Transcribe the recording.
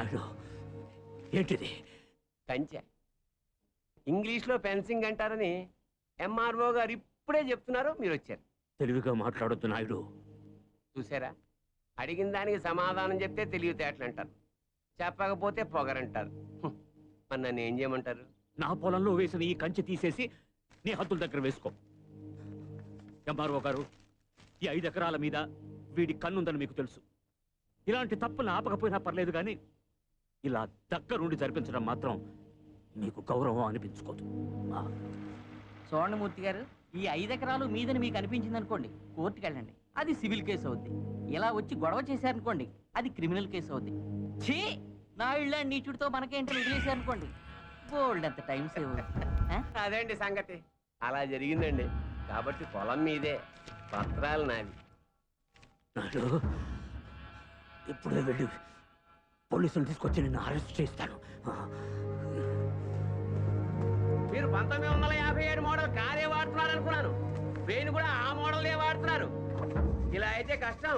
నాయుడు ఏంటిది? కంచె. ఇంగ్లీష్లో ఫెన్సింగ్ అంటారని ఎంఆర్ఓ గారు ఇప్పుడే చెప్తున్నారు, మీరు వచ్చారు. తెలివిగా మాట్లాడొద్దు నాయుడు. చూసారా, అడిగిన దానికి సమాధానం చెప్తే తెలివితేటలు అంటారు, చెప్పకపోతే పొగరంటారు. మరి నన్ను ఏం చేయమంటారు? నా పొలంలో వేసిన ఈ కంచె తీసేసి నీ హద్దుల దగ్గర వేసుకో. ఎంఆర్ఓ గారు, ఈ 5 ఎకరాల మీద వీడి కన్నుందని మీకు తెలుసు. ఇలాంటి తప్పులు ఆపకపోయినా పర్లేదు, కానీ ఇలా దగ్గరుండి జరిపించడం మాత్రం మీకు గౌరవం అనిపించుకోదు. చూడండి మూర్తి గారు, ఈ 5 ఎకరాలు మీదని మీకు అనిపించింది అనుకోండి, కోర్టుకు వెళ్ళండి, అది సివిల్ కేసు అవుద్ది. ఇలా వచ్చి గొడవ చేశారనుకోండి, అది క్రిమినల్ కేసు అవుద్ది. ఛీ, నా ఇళ్ళ నీచుడితో మనకేంటి వదిలేశారనుకోండి, గోల్డ్ ఎంత టైం సేవ్ అవుతుంది. అదేంటి సంగతి, అలా జరిగిందండి. కాబట్టి పొలం మీదే, పత్రాలు నావి. నాయుడు, ఇప్పుడే వెళ్ళి పోలీసులు తీసుకొచ్చి నిన్ను అరెస్ట్ చేస్తాను. మీరు 1957 మోడల్ కారే వాడుతున్నారు అనుకున్నాను. ట్రైన్ కూడా ఆ మోడలే వాడుతున్నారు. ఇలా అయితే కష్టం.